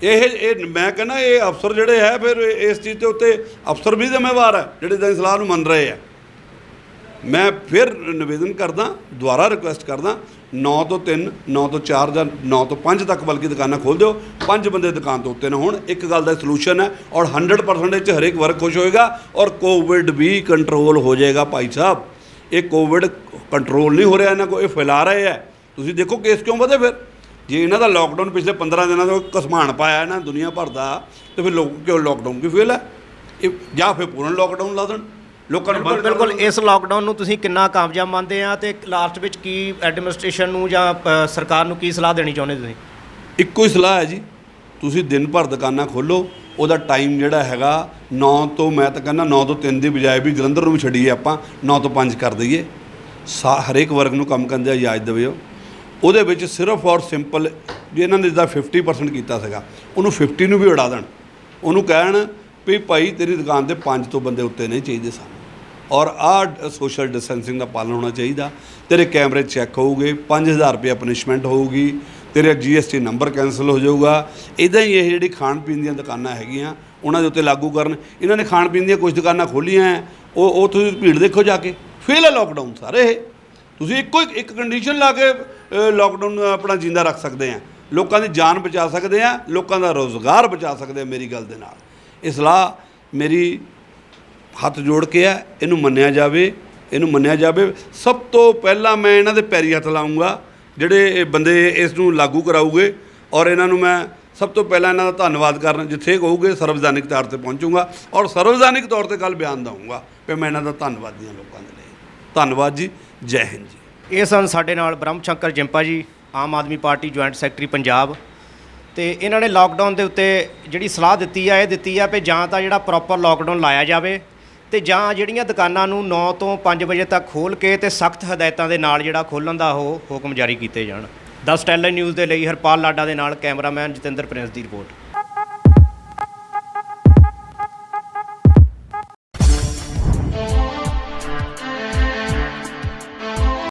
Speaker 2: ਇਹ ਮੈਂ ਕਹਿੰਦਾ ਇਹ ਅਫਸਰ ਜਿਹੜੇ ਹੈ, ਫਿਰ ਇਸ ਚੀਜ਼ ਦੇ ਉੱਤੇ ਅਫਸਰ ਵੀ ਜ਼ਿੰਮੇਵਾਰ ਹੈ ਜਿਹੜੇ ਤਾਂ ਸਲਾਹ ਨੂੰ ਮੰਨ ਰਹੇ ਆ। ਮੈਂ ਫਿਰ ਨਿਵੇਦਨ ਕਰਦਾ, ਦੁਬਾਰਾ ਰਿਕੁਐਸਟ ਕਰਦਾ, 9 ਤੋਂ 3, 9 ਤੋਂ 4 ਜਾਂ 9 ਤੋਂ 5 ਤੱਕ ਬਲਕਿ ਦੁਕਾਨਾਂ ਖੋਲ੍ਹ ਦਿਓ। 5 ਬੰਦੇ ਦੁਕਾਨ ਤੋਂ ਉੱਤੇ ਨਾ ਹੋਣ। ਇੱਕ ਗੱਲ ਦਾ ਸੋਲੂਸ਼ਨ ਹੈ, ਔਰ 100% ਇਹ 'ਚ ਹਰੇਕ ਵਰਗ ਖੁਸ਼ ਹੋਏਗਾ, ਔਰ ਕੋਵਿਡ ਵੀ ਕੰਟਰੋਲ ਹੋ ਜਾਏਗਾ। ਭਾਈ ਸਾਹਿਬ, ਇਹ ਕੋਵਿਡ ਕੰਟਰੋਲ ਨਹੀਂ ਹੋ ਰਿਹਾ ਇਹਨਾਂ ਕੋਲ, ਇਹ ਫੈਲਾ ਰਹੇ ਹੈ। ਤੁਸੀਂ ਦੇਖੋ ਕੇਸ ਕਿਉਂ ਵਧੇ। ਫਿਰ ਜੇ ਇਹਨਾਂ ਦਾ ਲਾਕਡਾਊਨ ਪਿਛਲੇ 15 ਦਿਨਾਂ ਤੋਂ ਘਸਮਾਨ ਪਾਇਆ ਨਾ ਦੁਨੀਆ ਭਰ ਦਾ, ਤਾਂ ਫਿਰ ਲੋਕ ਕਿਉਂ ਲਾਕਡਾਊਨ ਕਿਉਂ ਫੇਲ ਹੈ? ਇਹ ਜਾਂ ਫਿਰ ਪੂਰਨ ਲੋਕਡਾਊਨ ਲਾ ਦੇਣ, ਲੋਕਾਂ ਨੂੰ ਬੰਦ ਕਰ
Speaker 1: ਬਿਲਕੁਲ
Speaker 2: ਦੇਣ।
Speaker 1: ਇਸ ਲਾਕਡਾਊਨ ਨੂੰ ਤੁਸੀਂ ਕਿੰਨਾ ਕਾਮਯਾਬ ਮੰਨਦੇ ਆ ਤੇ ਲਾਸਟ ਵਿੱਚ ਕੀ ਐਡਮਿਨਿਸਟ੍ਰੇਸ਼ਨ ਨੂੰ ਜਾਂ ਸਰਕਾਰ ਨੂੰ ਕੀ ਸਲਾਹ ਦੇਣੀ ਚਾਹੁੰਦੇ ਤੁਸੀਂ?
Speaker 2: ਇੱਕੋ ਹੀ ਸਲਾਹ ਹੈ ਜੀ, ਤੁਸੀਂ ਦਿਨ ਭਰ ਦੁਕਾਨਾਂ ਖੋਲ੍ਹੋ, ਉਹਦਾ ਟਾਈਮ ਜਿਹੜਾ ਹੈਗਾ 9 ਤੋਂ, ਮੈਂ ਤਾਂ ਕਹਿੰਦਾ 9 ਤੋਂ 3 ਦੀ ਬਜਾਏ ਵੀ ਜਲੰਧਰ ਨੂੰ ਵੀ ਛੱਡੀਏ ਆਪਾਂ 9 ਤੋਂ 5 ਕਰ ਦਈਏ। ਹਰੇਕ ਵਰਗ ਨੂੰ ਕੰਮ ਕਰਨ ਦੀ ਇਜਾਜ਼ਤ ਦੇਵੇ। ਉਹਦੇ ਵਿੱਚ ਸਿਰਫ ਔਰ ਸਿੰਪਲ ਜੇ ਇਹਨਾਂ ਨੇ ਜਿੱਦਾਂ 50% ਕੀਤਾ ਸੀਗਾ ਉਹਨੂੰ 50 ਨੂੰ ਵੀ ਉਡਾ ਦੇਣ, ਉਹਨੂੰ ਕਹਿਣ ਵੀ ਭਾਈ ਤੇਰੀ ਦੁਕਾਨ ਤੇ 5 ਤੋਂ ਬੰਦੇ ਉੱਤੇ ਨਹੀਂ ਚਾਹੀਦੇ ਸਾਨੂੰ, ਔਰ ਆਹ ਸੋਸ਼ਲ ਡਿਸਟੈਂਸਿੰਗ ਦਾ ਪਾਲਣ ਹੋਣਾ ਚਾਹੀਦਾ। ਤੇਰੇ ਕੈਮਰੇ ਚੈੱਕ ਹੋਊਗੇ, 5000 ਰੁਪਏ ਪਨਿਸ਼ਮੈਂਟ ਹੋਊਗੀ, ਤੇਰਾ GST ਨੰਬਰ ਕੈਂਸਲ ਹੋ ਜਾਊਗਾ। ਇੱਦਾਂ ਹੀ ਇਹ ਜਿਹੜੀ ਖਾਣ ਪੀਣ ਦੀਆਂ ਦੁਕਾਨਾਂ ਹੈਗੀਆਂ ਉਹਨਾਂ ਦੇ ਉੱਤੇ ਲਾਗੂ ਕਰਨ। ਇਹਨਾਂ ਨੇ ਖਾਣ ਪੀਣ ਦੀਆਂ ਕੁਝ ਦੁਕਾਨਾਂ ਖੋਲ੍ਹੀਆਂ ਹੈ, ਉਹ ਤੁਸੀਂ ਭੀੜ ਦੇਖੋ ਜਾ ਕੇ, ਫੇਲ ਹੈ ਲੋਕਡਾਊਨ ਸਾਰੇ। ਇਹ ਤੁਸੀਂ ਇੱਕ ਕੰਡੀਸ਼ਨ ਲਾ ਕੇ ਲੋਕਡਾਊਨ ਆਪਣਾ ਜਿੰਦਾ ਰੱਖ ਸਕਦੇ ਆ, ਲੋਕਾਂ ਦੀ ਜਾਨ ਬਚਾ ਸਕਦੇ ਆ, ਲੋਕਾਂ ਦਾ ਰੋਜ਼ਗਾਰ ਬਚਾ ਸਕਦੇ ਆ ਮੇਰੀ ਗੱਲ ਦੇ ਨਾਲ। ਇਹ ਸਲਾਹ ਮੇਰੀ ਹੱਥ ਜੋੜ ਕੇ ਹੈ, ਇਹਨੂੰ ਮੰਨਿਆ ਜਾਵੇ, ਇਹਨੂੰ ਮੰਨਿਆ ਜਾਵੇ। ਸਭ ਤੋਂ ਪਹਿਲਾਂ ਮੈਂ ਇਹਨਾਂ ਦੇ ਪੈਰੀ ਹੱਥ ਲਾਉਂਗਾ ਜਿਹੜੇ ਇਹ ਬੰਦੇ ਇਸ ਨੂੰ ਲਾਗੂ ਕਰਾਊਗੇ, ਔਰ ਇਹਨਾਂ ਨੂੰ ਮੈਂ ਸਭ ਤੋਂ ਪਹਿਲਾਂ ਇਹਨਾਂ ਦਾ ਧੰਨਵਾਦ ਕਰਨ, ਜਿੱਥੇ ਕਹੋਗੇ ਸਰਵਜਨਿਕ ਤੌਰ ਤੇ ਪਹੁੰਚੂੰਗਾ ਔਰ ਸਰਵਜਨਿਕ ਤੌਰ ਤੇ ਕੱਲ੍ਹ ਬਿਆਨ ਦਊਂਗਾ ਕਿ ਮੈਂ ਇਹਨਾਂ ਦਾ ਧੰਨਵਾਦੀ ਹਾਂ ਲੋਕਾਂ ਦੇ ਲਈ। ਧੰਨਵਾਦ ਜੀ, ਜੈ ਹਿੰਦ ਜੀ।
Speaker 1: ਇਹ ਸਨ ਸਾਡੇ ਨਾਲ ਬ੍ਰਹਮ ਸ਼ੰਕਰ ਜਿੰਪਾ ਜੀ, Aam Aadmi party joint secretary Punjab. ਤੇ ਇਹਨਾਂ ਨੇ ਲਾਕਡਾਊਨ ਦੇ ਉੱਤੇ ਜਿਹੜੀ ਸਲਾਹ ਦਿੱਤੀ ਆ, ਇਹ ਦਿੱਤੀ ਆ ਵੀ ਜਾਂ ਤਾਂ ਜਿਹੜਾ ਪ੍ਰੋਪਰ ਲਾਕਡਾਊਨ ਲਾਇਆ ਜਾਵੇ ਤੇ ਜਾਂ ਜਿਹੜੀਆਂ ਦੁਕਾਨਾਂ ਨੂੰ 9 ਤੋਂ 5 ਵਜੇ ਤੱਕ ਖੋਲ੍ਹ ਕੇ ਤੇ ਸਖਤ ਹਦਾਇਤਾਂ ਦੇ ਨਾਲ ਜਿਹੜਾ ਖੋਲ੍ਹਣ ਦਾ ਉਹ ਹੁਕਮ ਜਾਰੀ ਕੀਤੇ ਜਾਣ। 10 ਟੈਲਨ ਨਿਊਜ਼ ਦੇ ਲਈ ਹਰਪਾਲ ਲਾਡਾ ਦੇ ਨਾਲ ਕੈਮਰਾਮੈਨ ਜਤਿੰਦਰ ਪ੍ਰਿੰਸ ਦੀ ਰਿਪੋਰਟ।